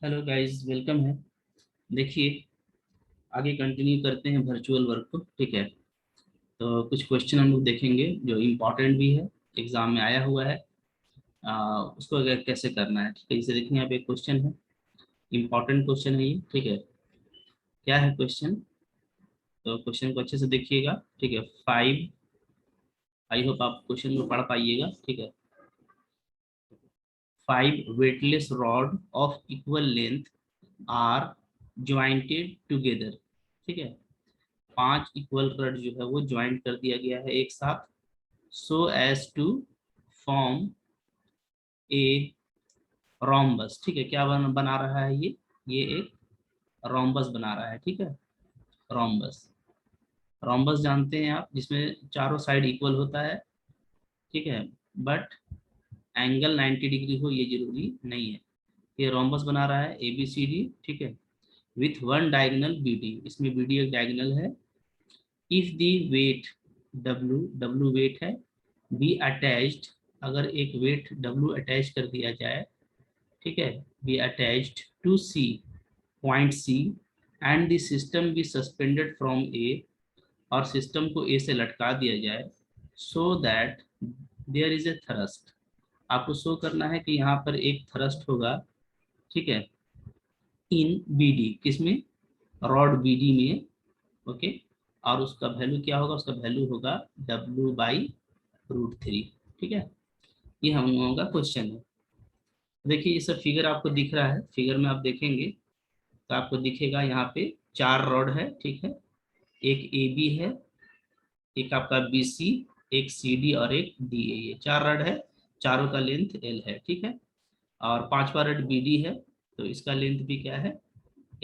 Hello guys, welcome है। देखिए, आगे कंटिन्यू करते हैं वर्चुअल वर्क को। ठीक है, तो कुछ क्वेश्चन हम लोग देखेंगे जो इम्पोर्टेंट भी है, एग्जाम में आया हुआ है। उसको अगर कैसे करना है, ठीक है। इसे देखिए, यहाँ पे एक क्वेश्चन है, इम्पोर्टेंट क्वेश्चन है ये। ठीक है, क्या है क्वेश्चन? तो क्वेश्चन को अच्छे से देखिएगा। ठीक है, 5, आई होप आप क्वेश्चन को पढ़ पाइएगा। ठीक है, 5 weightless rod of equal length are jointed together. ठीक है, 5 इक्वल रड जो है वो ज्वाइंट कर दिया गया है एक साथ, so as to form a rhombus. ठीक है, क्या बना रहा है ये एक रोम्बस बना रहा है। ठीक है, रोम्बस, रोम्बस जानते हैं आप, जिसमें चारों साइड इक्वल होता है। ठीक है, बट एंगल 90 डिग्री हो ये जरूरी नहीं है। ये रोम्बस बना रहा है ए बी सी डी। ठीक है, with one diagonal B D, इसमें बी डी एक डायगोनल है। If the weight W, W weight है, बी अटैच्ड, अगर एक वेट डब्ल्यू अटैच कर दिया जाए, ठीक है, B attached to C, point C, and the system be suspended from A, और सिस्टम को ए से लटका दिया जाए, so that there is a thrust. आपको शो करना है कि यहाँ पर एक थ्रस्ट होगा। ठीक है, इन बी डी, किसमें? रॉड बी डी में। ओके, और उसका वैल्यू क्या होगा? उसका वैल्यू होगा W/√3। ठीक है, ये हम लोगों का क्वेश्चन है। देखिए, ये सब फिगर आपको दिख रहा है। फिगर में आप देखेंगे तो आपको दिखेगा यहाँ पे 4 रॉड है। ठीक है, एक ए बी है, एक आपका बी सी, एक सी डी और एक डी ए। ये 4 रॉड है, चारों का लेंथ एल है। ठीक है, और 5वां रॉड बी डी है, तो इसका लेंथ भी क्या है?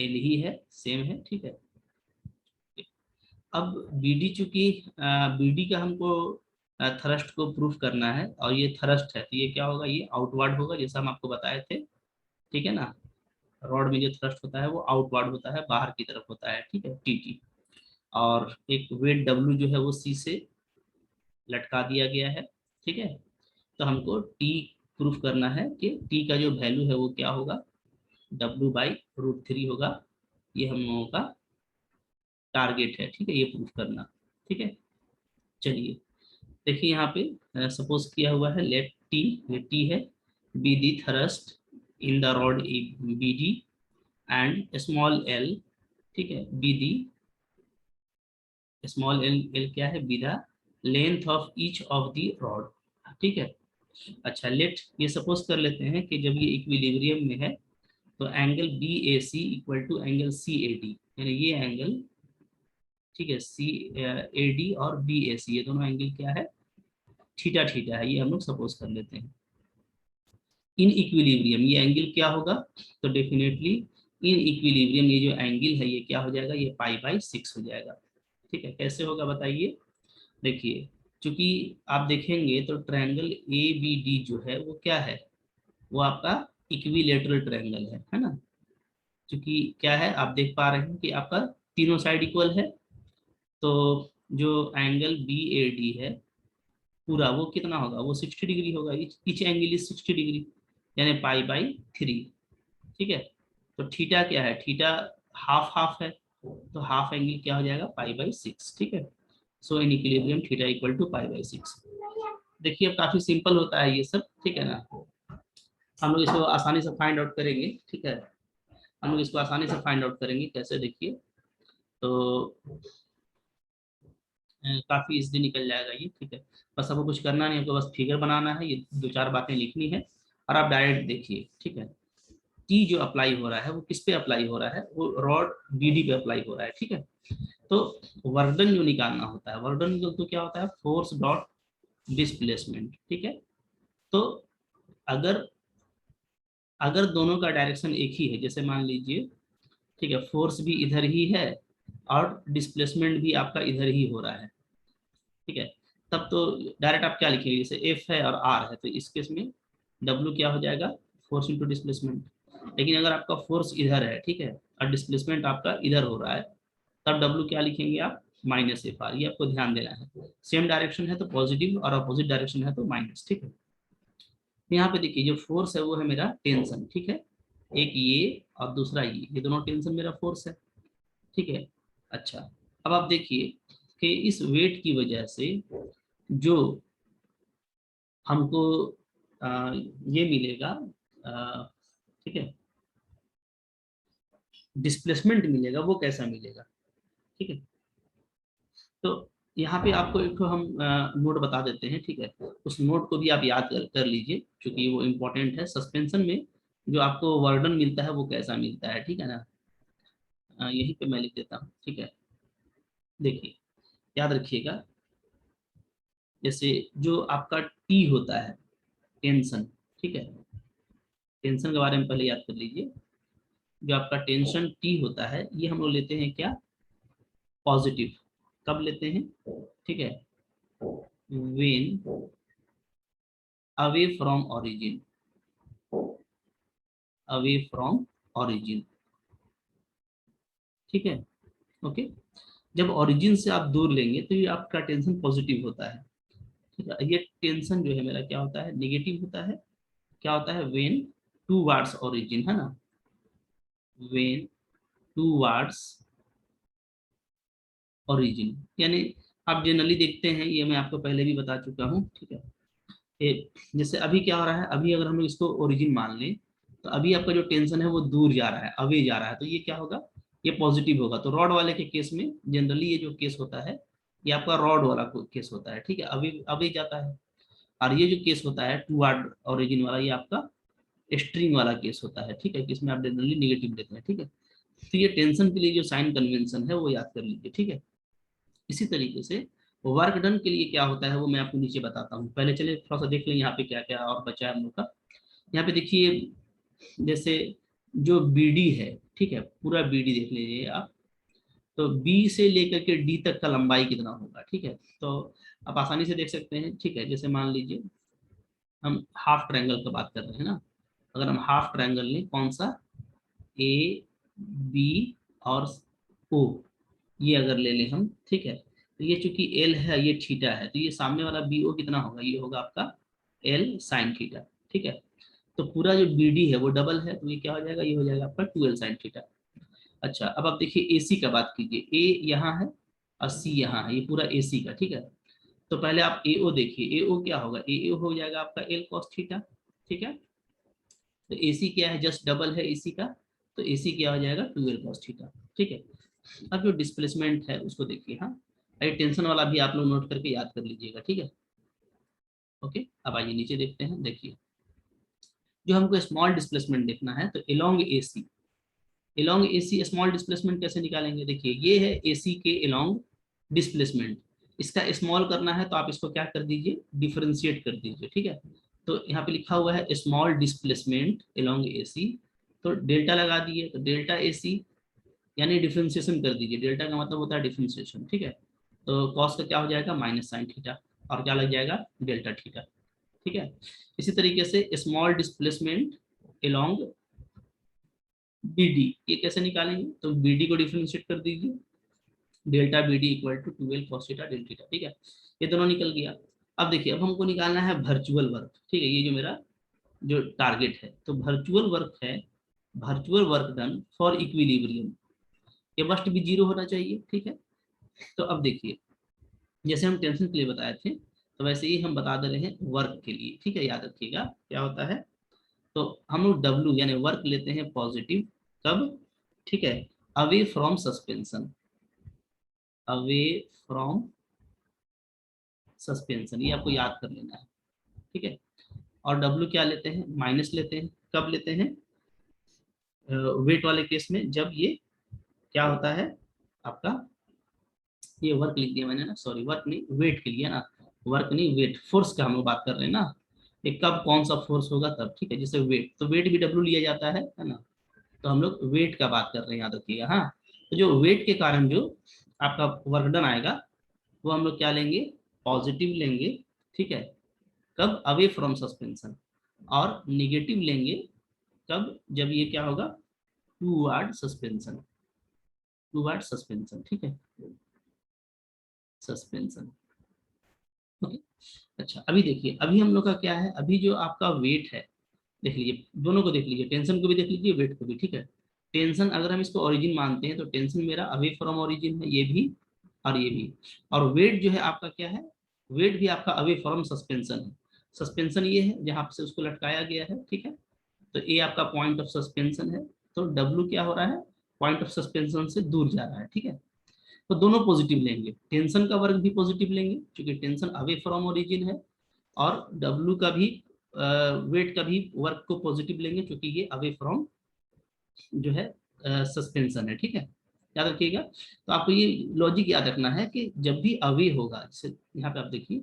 एल ही है, सेम है। ठीक है, अब बीडी, चूंकि बीडी का हमको थ्रस्ट को प्रूफ करना है, और ये थ्रस्ट है, तो ये क्या होगा? ये आउटवर्ड होगा, जैसा हम आपको बताए थे। ठीक है ना, रॉड में जो थ्रस्ट होता है वो आउटवर्ड होता है, बाहर की तरफ होता है। ठीक है, टी टी। और एक वेट डब्ल्यू जो है वो सी से लटका दिया गया है। ठीक है, तो हमको टी प्रूफ करना है कि टी का जो वैल्यू है वो क्या होगा? W/√3 होगा। ये हम लोगों का टारगेट है। ठीक है, ये प्रूफ करना। ठीक है, चलिए देखिए, यहाँ पे सपोज किया हुआ है, लेट टी, ये टी है, be the thrust in the rod B D, and small L, ठीक है, be the, small L, L क्या है? Be the length of each of the rod. ठीक है, अच्छा, लेट ये सपोज कर लेते हैं कि जब ये इक्विलिब्रियम में है, तो angle B A C equal to angle C A D, यानी ये एंगल, ठीक है, सी ए डी और बी ए सी, ये दोनों एंगल क्या है? थीटा थीटा है, ये हम लोग सपोज कर लेते हैं। इन इक्विलिब्रियम ये एंगल क्या होगा? तो डेफिनेटली इन इक्विलिब्रियम ये जो एंगल है ये क्या हो जाएगा? ये π/6 हो जाएगा। ठीक है, कैसे होगा बताइए? देखिए, चूंकि आप देखेंगे तो ट्रायंगल ए बी डी जो है वो क्या है? वो आपका इक्विलेटरल ट्रायंगल है ना। चूंकि क्या है, आप देख पा रहे हैं कि आपका तीनों साइड इक्वल है, तो जो एंगल बी ए डी है पूरा, वो कितना होगा? वो 60 डिग्री होगा। ईच एंगल इज 60 डिग्री, यानी π/3। ठीक है, तो थीटा क्या है? थीटा हाफ हाफ है, तो हाफ एंगल क्या हो जाएगा? π/6। ठीक है, so in equilibrium theta equal to π/6। देखिए, अब काफी सिंपल होता है ये सब। ठीक है ना, हम लोग इसको आसानी से फाइंड आउट करेंगे। ठीक है, हम लोग इसको आसानी से फाइंड आउट करेंगे। कैसे? देखिए, तो काफी इजली निकल जाएगा ये। ठीक है, बस आपको कुछ करना नहीं है, तो बस फिगर बनाना है, ये 2-4 बातें लिखनी है, और आप डायरेक्ट देखिए। ठीक है, टी जो अप्लाई हो रहा है वो किस पे अप्लाई हो रहा है? वो रॉड बीडी पे अप्लाई हो रहा है। ठीक है, तो वर्डन जो निकालना होता है, वर्डन जो तो क्या होता है? Force dot displacement. ठीक है, तो अगर अगर दोनों का डायरेक्शन एक ही है, जैसे मान लीजिए, ठीक है, फोर्स भी इधर ही है और डिस्प्लेसमेंट भी आपका इधर ही हो रहा है, ठीक है, तब तो डायरेक्ट आप क्या लिखेंगे? जैसे एफ है और आर है, तो इस केस में डब्ल्यू क्या हो जाएगा? Force into displacement. लेकिन अगर आपका फोर्स इधर है, ठीक है, और डिस्प्लेसमेंट आपका इधर हो रहा है, तब डब्ल्यू क्या लिखेंगे आप? -F/r। ये आपको ध्यान देना है। सेम डायरेक्शन है तो पॉजिटिव, और अपोजिट डायरेक्शन है तो माइनस। ठीक है, यहाँ पे देखिए, जो फोर्स है वो है मेरा टेंशन। ठीक है, एक ये और दूसरा ये दोनों टेंशन मेरा फोर्स है, ठीक है। अच्छा, अब आप देखिए कि इस वेट की वजह से जो हमको ये मिलेगा, ठीक है, डिस्प्लेसमेंट मिलेगा, वो कैसा मिलेगा, ठीक है। तो यहाँ पे आपको एक हम नोट बता देते हैं, ठीक है। उस नोट को भी आप याद कर लीजिए, क्योंकि वो इम्पोर्टेंट है। सस्पेंशन में जो आपको वर्डन मिलता है वो कैसा मिलता है, ठीक है ना। यहीं पे मैं लिख देता हूँ, ठीक है। देखिए, याद रखिएगा, जैसे जो आपका टी होता है, टेंशन, ठीक है। टेंशन के बारे में पहले याद कर लीजिए। जो आपका टेंशन टी होता है, ये हम लोग लेते हैं क्या, पॉजिटिव। कब लेते हैं, ठीक है, when away from origin, away from origin, ठीक है, ओके। जब ओरिजिन से आप दूर लेंगे तो ये आपका टेंशन पॉजिटिव होता है, ठीक है। ये टेंशन जो है मेरा क्या होता है, नेगेटिव होता है। क्या होता है, वेन टू वार्ड्स ऑरिजिन, है ना, वेन टू वार्ड्स ओरिजिन, यानी आप जनरली देखते हैं, ये मैं आपको पहले भी बता चुका हूँ, ठीक है। जैसे अभी क्या हो रहा है, अभी अगर हम लोग इसको ओरिजिन मान लें, तो अभी आपका जो टेंशन है वो दूर जा रहा है, अवे जा रहा है, तो ये क्या होगा, ये पॉजिटिव होगा। तो रॉड वाले के केस में जनरली ये जो केस होता है, ये आपका रॉड वाला केस होता है, ठीक है, अवे अवे जाता है। और ये जो केस होता है टू वार्ड ओरिजिन वाला, ये आपका स्ट्रिंग वाला केस होता है, ठीक है, इसमें आप जनरली निगेटिव लेते हैं, ठीक है। तो ये टेंशन के लिए जो साइन कन्वेंशन है वो याद कर लीजिए, ठीक है। इसी तरीके से वर्क डन के लिए क्या होता है वो मैं आपको नीचे बताता हूँ। पहले चलिए थोड़ा सा देख लें यहाँ पे क्या क्या और बचा है हम लोग का। यहाँ पे देखिए, जैसे जो बीडी है, ठीक है, पूरा बीडी देख लीजिए आप। तो बी से लेकर के डी तक का लंबाई कितना होगा, ठीक है। तो आप आसानी से देख सकते हैं, ठीक है। जैसे मान लीजिए हम हाफ ट्रायंगल की बात कर रहे हैं ना, अगर हम हाफ ट्रायंगल लें, कौन सा, ए बी और ओ, ये अगर ले लें हम, ठीक है, तो ये चूंकि एल है, ये थीटा है, तो ये सामने वाला बी ओ कितना होगा, ये होगा आपका एल साइन थीटा, ठीक है। तो पूरा जो बी डी है वो डबल है, तो ये क्या हो जाएगा, ये हो जाएगा आपका 2l साइन थीटा। अच्छा, अब आप देखिए एसी का बात कीजिए, ए यहाँ है और सी यहाँ है, ये पूरा एसी का, ठीक है। तो पहले आप ए ओ देखिए, ए ओ क्या होगा, ए ओ हो जाएगा आपका एल कॉस थीटा, ठीक है। तो एसी क्या है, जस्ट डबल है एसी का, तो एसी क्या हो जाएगा, 2l कॉस थीटा, ठीक है। अब जो डिस्प्लेसमेंट है उसको देखिए, हाँ, ये टेंशन वाला भी आप लोग नोट करके याद कर लीजिएगा, ठीक है, ओके। अब आइए नीचे देखते हैं, देखिए जो हमको स्मॉल डिस्प्लेसमेंट देखना है, तो along AC, along AC small displacement कैसे निकालेंगे, देखिए ये है एसी के एलोंग डिस्प्लेसमेंट। इसका स्मॉल करना है तो आप इसको क्या कर दीजिए, डिफरेंशिएट कर दीजिए, ठीक है। तो यहाँ पे लिखा हुआ है स्मॉल डिस्प्लेसमेंट एलोंग एसी, तो डेल्टा लगा दिए, तो डेल्टा एसी यानी डिफरेंशिएशन कर दीजिए, डेल्टा का मतलब होता है डिफरेंशिएशन, ठीक है। तो कॉस का क्या हो जाएगा, माइनस साइन थीटा, और क्या लग जाएगा, डेल्टा थीटा, ठीक है। इसी तरीके से स्मॉल डिस्प्लेसमेंट एलोंग बीडी, ये कैसे निकालेंगे, तो बीडी को डिफरेंशिएट कर दीजिए, delta BD equal to 2l cos theta del theta, ठीक है। ये दोनों निकल गया। अब देखिए, अब हमको निकालना है वर्चुअल वर्क, ठीक है, ये जो मेरा जो टारगेट है, तो वर्चुअल वर्क है, virtual work done for equilibrium, ये मस्ट भी जीरो होना चाहिए, ठीक है। तो अब देखिए, जैसे हम टेंशन के लिए बताए थे, तो वैसे ही हम बता दे रहे हैं वर्क के लिए, ठीक है। याद रखिएगा क्या होता है, तो हम लोग डब्ल्यू यानी वर्क लेते हैं पॉजिटिव, कब, ठीक है, away from suspension, away from suspension, ये आपको याद कर लेना है, ठीक है। और डब्ल्यू क्या लेते हैं, माइनस लेते हैं, कब लेते हैं, वेट वाले केस में, जब ये क्या होता है आपका, ये वर्क लिख दिया मैंने ना, सॉरी वर्क नहीं, वेट के लिए ना, वर्क नहीं वेट, फोर्स का हम लोग बात कर रहे हैं ना, ये कब कौन सा फोर्स होगा तब, ठीक है। जैसे वेट, तो वेट भी डब्ल्यू लिया जाता है ना, तो हम लोग वेट का बात कर रहे हैं, याद रखिएगा, हाँ। तो जो वेट के कारण जो आपका वर्क डन आएगा, वो हम लोग क्या लेंगे, पॉजिटिव लेंगे, ठीक है, कब, अवे फ्रॉम सस्पेंशन, और निगेटिव लेंगे कब, जब ये क्या होगा, toward suspension, toward suspension, ठीक है, सस्पेंशन, ओके। अच्छा, अभी देखिए, अभी हम लोग का क्या है, अभी जो आपका वेट है, देख लीजिए, दोनों को देख लीजिए, टेंशन को भी देख लीजिए, वेट को भी, ठीक है। टेंशन अगर हम इसको ओरिजिन मानते हैं तो टेंशन मेरा अवे फ्रॉम ओरिजिन है, ये भी और ये भी। और वेट जो है आपका क्या है, वेट भी आपका अवे फ्रॉम सस्पेंशन है। सस्पेंशन ये है जहां से उसको लटकाया गया है, ठीक है। तो ए आपका पॉइंट ऑफ सस्पेंशन है, तो डब्ल्यू क्या हो रहा है, पॉइंट ऑफ सस्पेंशन से दूर जा रहा है, ठीक है। तो दोनों पॉजिटिव लेंगे, टेंशन का वर्क भी पॉजिटिव लेंगे क्योंकि टेंशन अवे फ्रॉम ओरिजिन है, और डब्ल्यू का भी वेट का भी वर्क को पॉजिटिव लेंगे क्योंकि ये अवे फ्रॉम जो है सस्पेंशन है, ठीक है। याद रखिएगा। तो आपको ये लॉजिक याद रखना है कि जब भी अवे होगा, जैसे यहाँ पे आप देखिए,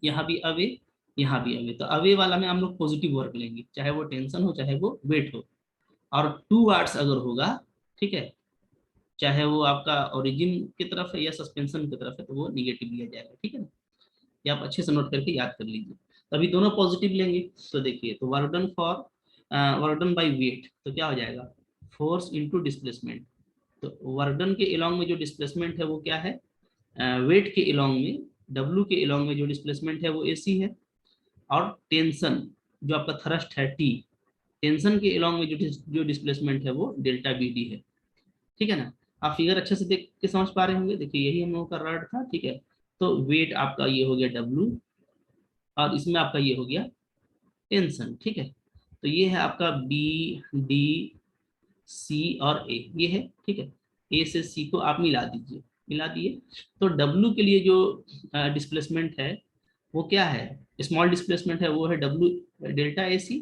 यहाँ भी अवे, यहाँ भी अवे, तो अवे वाला में हम लोग पॉजिटिव वर्क लेंगे, चाहे वो टेंशन हो चाहे वो वेट हो। और टू वार्ड्स अगर होगा, ठीक है, चाहे वो आपका ओरिजिन की तरफ है या सस्पेंशन की तरफ है, तो वो निगेटिव लिया जाएगा, ठीक है ना। ये आप अच्छे से नोट करके याद कर लीजिए। तो अभी दोनों पॉजिटिव लेंगे, तो देखिए, तो work done for work done by wait, तो क्या हो जाएगा, फोर्स इंटू डिस्प्लेसमेंट। तो वर्क डन के अलोंग में जो डिस्प्लेसमेंट है वो क्या है, वेट के अलोंग में, डब्ल्यू के अलोंग में जो डिस्प्लेसमेंट है वो एसी है। और टेंशन जो आपका थ्रस्ट है टी, टेंशन के अलोंग में जो डिस्प्लेसमेंट है वो डेल्टा बी डी है, ठीक है ना। आप फिगर अच्छे से देख के समझ पा रहे होंगे, देखिए यही हम लोगों का रड था, ठीक है। तो वेट आपका ये हो गया डब्ल्यू, और इसमें आपका ये हो गया टेंशन, ठीक है। तो ये है आपका बी डी सी और ए, ये है, ठीक है। ए से सी को आप मिला दीजिए, मिला दिए। तो डब्ल्यू के लिए जो डिस्प्लेसमेंट है वो क्या है, स्मॉल डिस्प्लेसमेंट है, वो है डब्ल्यू डेल्टा ए सी,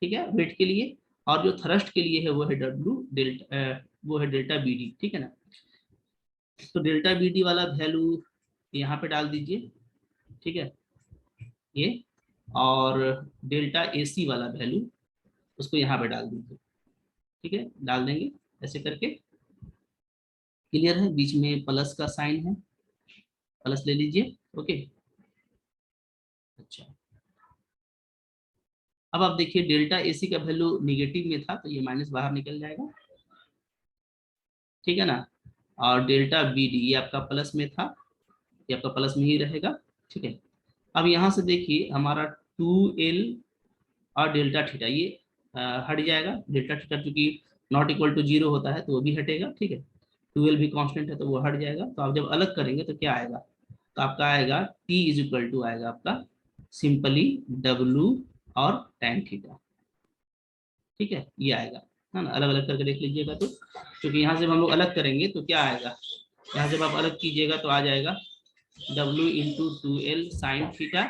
ठीक है, वेट के लिए। और जो थ्रस्ट के लिए है वो है डब्ल्यू डेल्टा, वो है डेल्टा बी डी, ठीक है ना। तो डेल्टा बी डी वाला वैल्यू यहाँ पे डाल दीजिए, ठीक है, ये। और डेल्टा ए सी वाला वैल्यू उसको यहाँ पे डाल दीजिए, ठीक है, डाल देंगे ऐसे करके। क्लियर है, बीच में प्लस का साइन है, प्लस ले लीजिए, ओके। अच्छा, अब आप देखिए डेल्टा एसी का वैल्यू निगेटिव में था, तो ये माइनस बाहर निकल जाएगा, ठीक है ना। और डेल्टा बी डी ये आपका प्लस में था, ये आपका प्लस में ही रहेगा, ठीक है। अब यहाँ से देखिए हमारा 2L और डेल्टा थीटा ये हट जाएगा, डेल्टा थीटा चूंकि नॉट इक्वल टू जीरो होता है तो वो भी हटेगा, ठीक है। 2L भी कांस्टेंट है तो वो हट जाएगा। तो आप जब अलग करेंगे तो क्या आएगा, तो आपका आएगा T इज इक्वल टू आएगा आपका सिंपली W और tan थीटा, ठीक है, ये आएगा, है ना। अलग अलग करके देख लीजिएगा, तो क्योंकि यहाँ से हम लोग अलग करेंगे तो क्या आएगा, यहाँ जब आप अलग कीजिएगा तो आ जाएगा W into 2L sine theta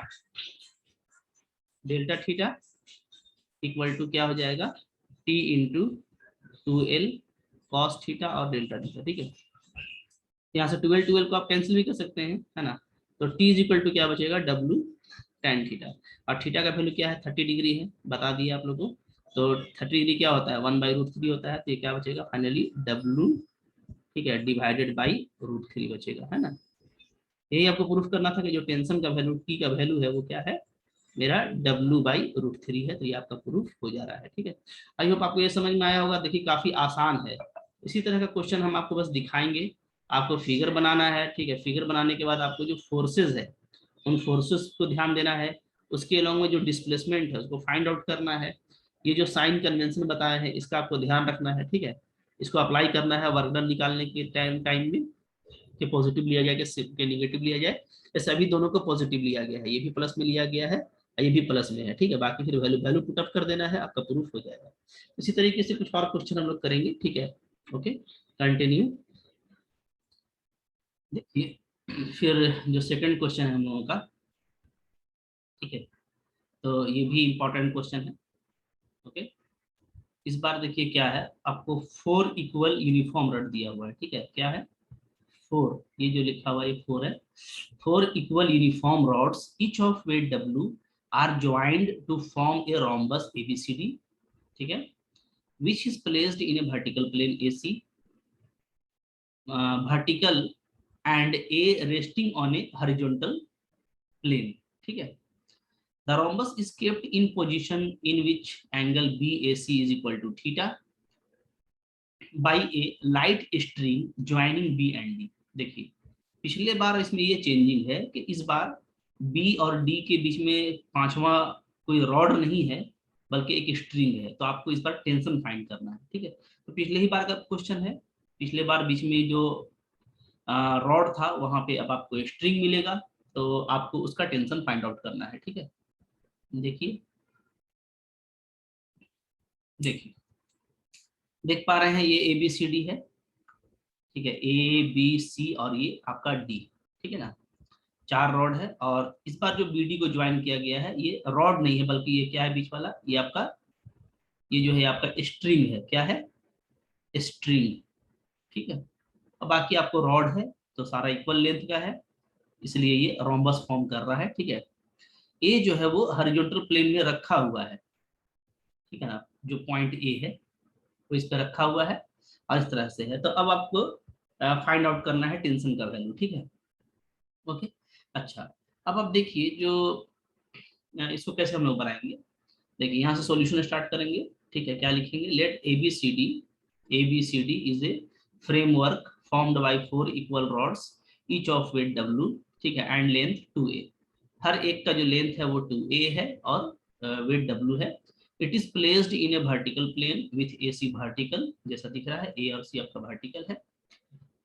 delta theta equal to क्या हो जाएगा, T into 2L cos theta और डेल्टा थीटा, ठीक है। यहाँ से 12 को आप कैंसिल भी कर सकते हैं, है ना। तो T इज इक्वल टू क्या बचेगा, W tan थीटा। और थीटा का वैल्यू क्या है, 30 डिग्री है, बता दिया आप लोगों को। तो 30 डिग्री क्या होता है, 1/√3 होता है, तो ये क्या बचेगा फाइनली W, ठीक है, डिवाइडेड बाई √3 बचेगा, है ना। यही आपको प्रूफ करना था कि जो टेंशन का वैल्यू T का वैल्यू है वो क्या है, मेरा W/√3 है। तो ये आपका प्रूफ हो जा रहा है, ठीक है। आई होप आपको ये समझ में आया होगा। देखिए काफी आसान है। इसी तरह का क्वेश्चन हम आपको बस दिखाएंगे, आपको फिगर बनाना है, ठीक है। फिगर बनाने के बाद आपको जो फोर्सेज है उन फोर्सेस को ध्यान देना है, उसके अलावा में जो डिस्प्लेसमेंट है उसको फाइंड आउट करना है। ये जो साइन कन्वेंशन बताया है इसका आपको ध्यान रखना है, ठीक है। इसको अप्लाई करना है वर्क डन निकालने के टाइम में, कि पॉजिटिव लिया जाए कि निगेटिव लिया जाए। जैसे अभी दोनों को पॉजिटिव लिया गया है, ये भी प्लस में लिया गया है, ये भी प्लस में है, ठीक है। बाकी फिर वैल्यू वैल्यू पुट अप कर देना है, आपका प्रूफ हो जाएगा। इसी तरीके से कुछ और क्वेश्चन हम लोग करेंगे, ठीक है। Okay, continue. देखिए फिर जो सेकंड क्वेश्चन है हम लोगों का, ठीक है, तो ये भी इंपॉर्टेंट क्वेश्चन है, ओके। इस बार देखिए क्या है, आपको 4 इक्वल यूनिफॉर्म रड दिया हुआ है, ठीक है। क्या है, 4, ये जो लिखा हुआ है 4 है। 4 equal uniform rods, each of weight W, are joined to form a rhombus ABCD, ठीक है, which is placed in a vertical plane AC, vertical and A resting on a horizontal plane, ठीक है। The rhombus is kept in position in which angle BAC is equal to theta by a light string joining B and D। देखिए पिछले बार इसमें ये changing है कि इस बार B और डी के बीच में पांचवा कोई रॉड नहीं है, बल्कि एक स्ट्रिंग है। तो आपको इस बार टेंशन फाइंड करना है, ठीक है। तो पिछले ही बार का क्वेश्चन है, पिछले बार बीच में जो रॉड था वहां पे अब आपको स्ट्रिंग मिलेगा, तो आपको उसका टेंशन फाइंड आउट करना है, ठीक है। देखिए देखिए देख पा रहे हैं, ये ए बी सी डी है, ठीक है, ए बी सी और ये आपका डी, ठीक है ना। 4 रॉड है, और इस बार जो बी डी को ज्वाइन किया गया है ये रॉड नहीं है, बल्कि ये क्या है बीच वाला, ये आपका, ये जो है आपका स्ट्रिंग है, क्या है, स्ट्रिंग, ठीक है। अब बाकी आपको रॉड है तो सारा इक्वल लेंथ का है, इसलिए ये रोम्बस फॉर्म कर रहा है, ठीक है। ए जो है वो हॉरिजॉन्टल प्लेन में रखा हुआ है, ठीक है ना, जो पॉइंट ए है वो इस पर रखा हुआ है और इस तरह से है। तो अब आपको फाइंड आउट करना है टेंशन का वैल्यू, ठीक है। ओके, अच्छा, अब आप देखिए जो इसको कैसे हम लोग बनाएंगे। देखिए यहाँ से सॉल्यूशन स्टार्ट करेंगे, ठीक है। क्या लिखेंगे, let A B C D is a framework formed by 4 equal rods each of weight W, ठीक है, एंड लेंथ 2a। हर एक का जो लेंथ है वो 2a है और वेट w है। It is placed in a vertical plane with A C vertical, जैसा दिख रहा है ए और सी आपका वर्टिकल है,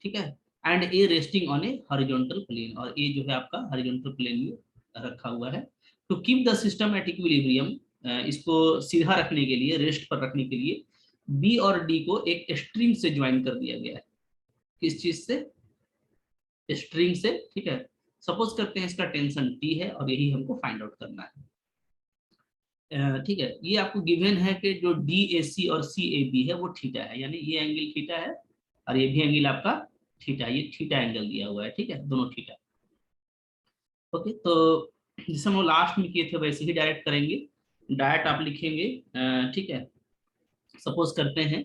ठीक है। And A resting on a horizontal plane, और ए जो है आपका हॉरिजॉन्टल प्लेन में रखा हुआ है। To keep the system at equilibrium, इसको सीधा रखने के लिए, रेस्ट पर रखने के लिए बी और डी को एक स्ट्रिंग से ज्वाइन कर दिया गया है। किस चीज से, स्ट्रिंग से, ठीक है। सपोज करते हैं इसका टेंशन टी है और यही हमको फाइंड आउट करना है, ठीक है। ये आपको गिवन है कि जो डी ए सी और सी ए बी है वो थीटा है, यानी ये एंगल थीटा है और ये भी एंगल आपका थीटा, ये थीटा एंगल दिया हुआ है, ठीक है, दोनों थीटा। ओके, तो जिसे हम लास्ट में किए थे वैसे ही डायरेक्ट करेंगे। डायरेक्ट आप लिखेंगे, ठीक है। सपोज करते हैं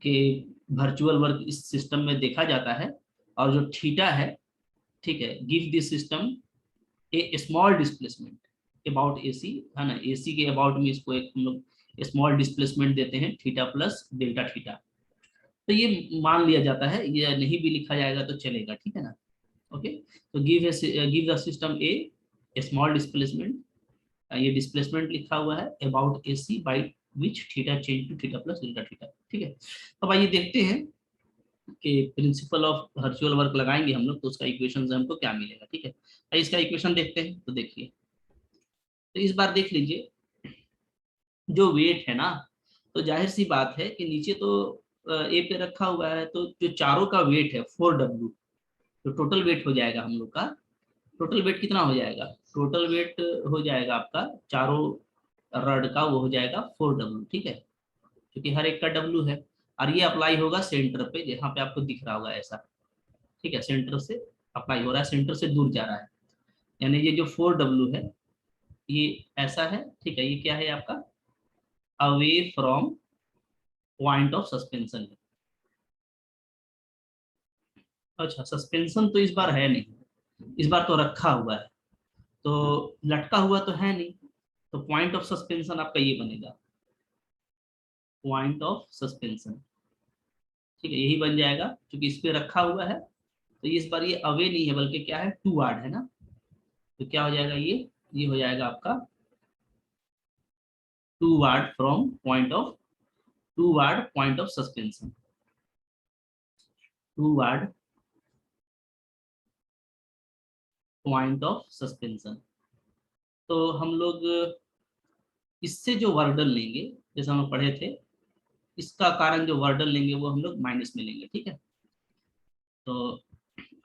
कि वर्चुअल वर्क इस सिस्टम में देखा जाता है और जो थीटा है, ठीक है, give this system a small displacement about AC, है ना, एसी के अबाउट में इसको एक हम लोग स्मॉल डिस्प्लेसमेंट देते हैं थीटा प्लस डेल्टा थीटा। तो ये मान लिया जाता है, ये नहीं भी लिखा जाएगा तो चलेगा, ठीक है ना। ओके, तो give the system a small displacement, ये डिस्प्लेसमेंट लिखा हुआ है about AC by which theta change to theta plus delta theta, ठीक है। अब आइए देखते हैं कि प्रिंसिपल ऑफ वर्चुअल वर्क लगाएंगे हम लोग तो उसका इक्वेशन से हमको क्या मिलेगा, ठीक है। आइए इसका इक्वेशन देखते हैं। तो देखिए, तो इस बार देख लीजिए, जो वेट है ना, तो जाहिर सी बात है कि नीचे तो ए पे रखा हुआ है, तो जो चारों का वेट है 4w, तो टोटल वेट हो जाएगा हम लोग का, टोटल वेट कितना हो जाएगा, टोटल वेट हो जाएगा आपका चारों रड का, वो हो जाएगा 4w, ठीक है, क्योंकि हर एक का w है। और ये अप्लाई होगा सेंटर पे, जहाँ पे आपको दिख रहा होगा ऐसा, ठीक है, सेंटर से अप्लाई हो रहा है, सेंटर से दूर जा रहा है, यानी ये जो 4w है ये ऐसा है, ठीक है। ये क्या है आपका, away from point of suspension है। अच्छा, सस्पेंशन तो इस बार है नहीं, इस बार तो रखा हुआ है, तो लटका हुआ तो है नहीं, तो पॉइंट ऑफ सस्पेंशन आपका ये बनेगा, पॉइंट ऑफ सस्पेंशन, ठीक है, यही बन जाएगा क्योंकि इस पे रखा हुआ है। तो इस बार ये अवे नहीं है बल्कि क्या है, टू वार्ड है ना, तो क्या हो जाएगा, ये हो जाएगा आपका toward from point of, toward point of suspension, toward point of suspension. तो हम लोग इससे जो वर्डन लेंगे, जैसे हम लोग पढ़े थे, इसका कारण जो वर्डन लेंगे वो हम लोग माइनस में लेंगे, ठीक है। तो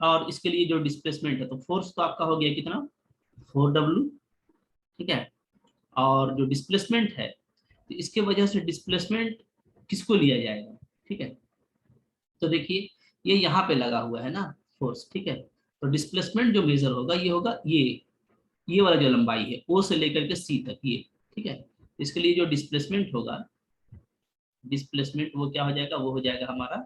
और इसके लिए जो डिस्प्लेसमेंट है, तो फोर्स तो आपका हो गया कितना, 4w, ठीक है। और जो डिस्प्लेसमेंट है, तो इसके वजह से डिस्प्लेसमेंट किसको लिया जाएगा, ठीक है। तो देखिए, ये यहाँ पे लगा हुआ है ना फोर्स, ठीक है। तो डिस्प्लेसमेंट जो मेजर होगा ये होगा ये वाला जो लंबाई है ओ से लेकर के सी तक, ये, ठीक है। इसके लिए जो डिस्प्लेसमेंट होगा, डिस्प्लेसमेंट वो क्या हो जाएगा, वो हो जाएगा हमारा,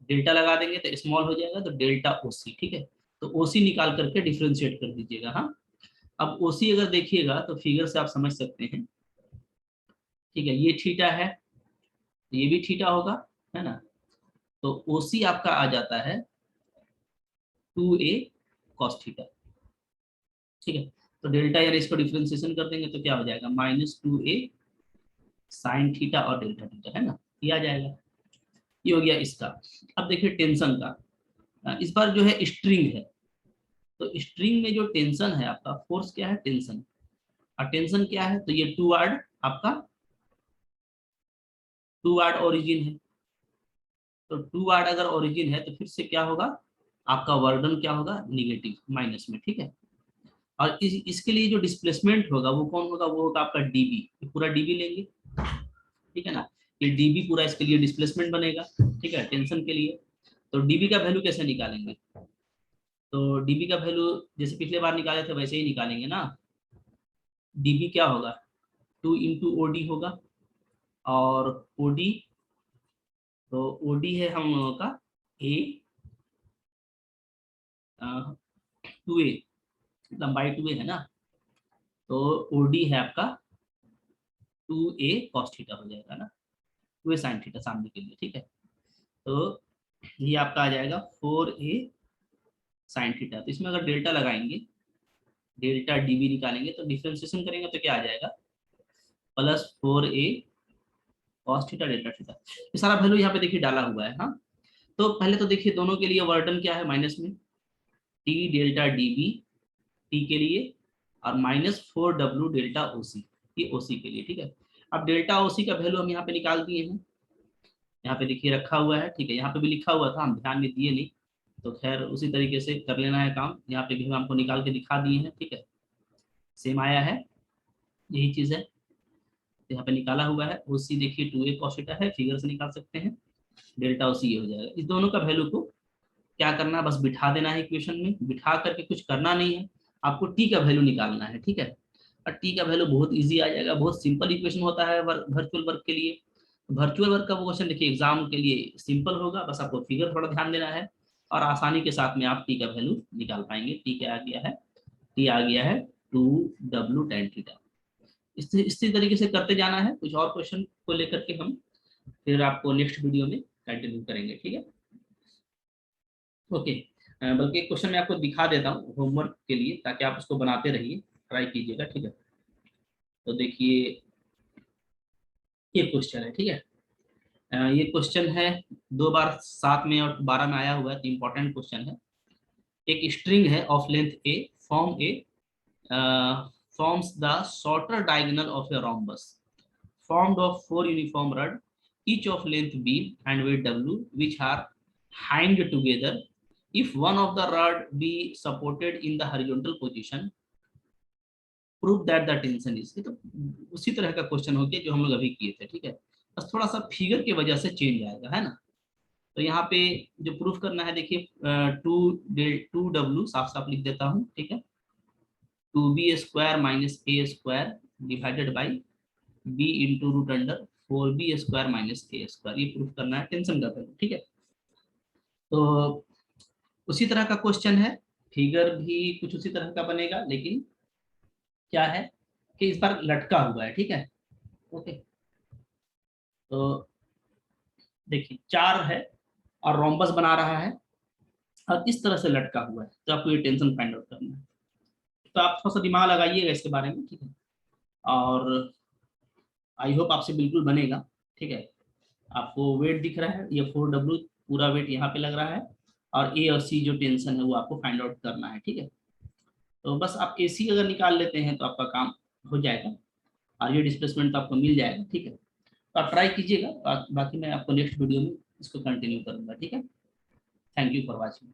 डेल्टा लगा देंगे तो स्मॉल हो जाएगा, तो डेल्टा ओसी, ठीक है। तो ओसी निकाल करके डिफ्रेंशिएट कर दीजिएगा, हाँ। अब ओसी अगर देखिएगा तो फिगर से आप समझ सकते हैं, ठीक है, ये थीटा है, ये भी थीटा होगा, है ना। तो ओसी आपका आ जाता है 2a cos थीटा, ठीक है। तो डेल्टा यार इसको डिफ्रेंसिएशन कर देंगे तो क्या हो जाएगा, -2a साइन थीटा और डेल्टा थीटा, है ना, ये आ जाएगा। ये हो गया इसका। अब देखिए टेंशन का, इस बार जो है स्ट्रिंग है, तो स्ट्रिंग में जो टेंशन है आपका, फोर्स क्या है, टेंशन, और टेंशन क्या है, तो ये टूवर्ड आपका, टूवर्ड ओरिजिन है। तो टूवर्ड अगर ओरिजिन है तो फिर से क्या होगा, आपका वर्डन क्या होगा, निगेटिव, माइनस में, ठीक है। और इसके लिए जो डिस्प्लेसमेंट होगा वो कौन होगा, वो होगा आपका डीबी, पूरा डीबी लेंगे, ठीक है ना, ये डीबी पूरा इसके लिए डिस्प्लेसमेंट बनेगा, ठीक है, टेंशन के लिए। तो डीबी का वैल्यू कैसे निकालेंगे, तो डीबी का वैल्यू जैसे पिछले बार निकाले थे वैसे ही निकालेंगे ना। डीबी क्या होगा, 2 × OD होगा, और ओडी, तो ओडी है हम लोगों का ए, 2a, लंबाई 2a है ना, तो ओडी है आपका 2a cos थीटा हो जाएगा ना, 2a sin थीटा सामने के लिए, ठीक है। तो ये आपका आ जाएगा 4a sin थीटा। तो इसमें अगर डेल्टा लगाएंगे, डेल्टा डीबी निकालेंगे, तो डिफरेंशिएशन करेंगे तो क्या आ जाएगा, +4a cos theta delta theta. ये सारा वैल्यू यहाँ पे देखिए डाला हुआ है। हाँ, तो पहले तो देखिए दोनों के लिए वर्डन क्या है, माइनस में, टी डेल्टा डीबी टी के लिए, और -4w डेल्टा ओसी, ये ओसी के लिए, ठीक है। अब डेल्टा ओसी का वैल्यू हम यहाँ पे निकाल दिए हैं, यहाँ पे देखिए रखा हुआ है, ठीक है, यहाँ पे भी लिखा हुआ था, हम ध्यान में दिए नहीं, तो खैर उसी तरीके से कर लेना है काम। यहाँ पे भी हम आपको निकाल के दिखा दिए हैं, ठीक है, सेम आया है, यही चीज है। तो यहाँ पे निकाला हुआ है, ओसी देखिए 2a cos थीटा है, फिगर से निकाल सकते हैं, डेल्टा ओसी ये हो जाएगा। इस दोनों का वैल्यू को क्या करना है, बस बिठा देना है इक्वेशन में, बिठा करके कुछ करना नहीं है, आपको टी का वैल्यू निकालना है, ठीक है। और टी का वैल्यू बहुत इजी आ जाएगा, बहुत सिंपल इक्वेशन होता है वर्चुअल वर्क के लिए। वर्चुअल वर्क का वो क्वेश्चन देखिए एग्जाम के लिए सिंपल होगा, बस आपको फिगर थोड़ा ध्यान देना है, और आसानी के साथ में आप टी का वैल्यू निकाल पाएंगे। टी क्या आ गया है, टी आ गया है 2w tan थीटा। इसी तरीके से करते जाना है, कुछ और क्वेश्चन को लेकर के हम फिर आपको नेक्स्ट वीडियो में कंटिन्यू करेंगे, ठीक है, ओके। बल्कि एक क्वेश्चन मैं आपको दिखा देता हूँ होमवर्क के लिए, ताकि आप उसको बनाते रहिए, ट्राई कीजिएगा, ठीक है। तो देखिए ये क्वेश्चन है, ठीक है, ये क्वेश्चन है 2 बार 7 में और 12 में आया हुआ है, तो इम्पोर्टेंट क्वेश्चन है। एक स्ट्रिंग है of length A, form A forms the shorter diagonal of a rhombus formed of 4 uniform rods, each of length b and weight w, which are hanged together. If one of the rod be supported in the horizontal position, prove that the tension is। ये तो उसी तरह का question हो गया जो हम लोग अभी किए थे, ठीक है, बस थोड़ा सा फिगर की वजह से चेंज आएगा, है ना। तो यहाँ पे जो प्रूफ करना है देखिए, 2w साफ साफ लिख देता हूँ, ठीक है, 2b² - a² divided by b into root under 4b² - a², ये प्रूफ करना है टेंशन का वैल्यू, ठीक है। तो उसी तरह का क्वेश्चन है, फिगर भी कुछ उसी तरह का बनेगा, लेकिन क्या है कि इस बार लटका हुआ है, ठीक है, ओके। तो देखिए 4 है और रोम्बस बना रहा है, और इस तरह से लटका हुआ है, तो आपको ये टेंशन फाइंड आउट करना है। तो आप थोड़ा सा दिमाग लगाइएगा इसके बारे में, ठीक है, और आई होप आपसे बिल्कुल बनेगा, ठीक है। आपको वेट दिख रहा है, ये 4w पूरा वेट यहाँ पे लग रहा है, और ए और सी जो टेंशन है वो आपको फाइंड आउट करना है, ठीक है। तो बस आप AC अगर निकाल लेते हैं तो आपका काम हो जाएगा, और ये डिस्प्लेसमेंट तो आपको मिल जाएगा, ठीक है। तो आप ट्राई कीजिएगा, बाकी मैं आपको नेक्स्ट वीडियो में इसको कंटिन्यू करूंगा, ठीक है। Thank you for watching.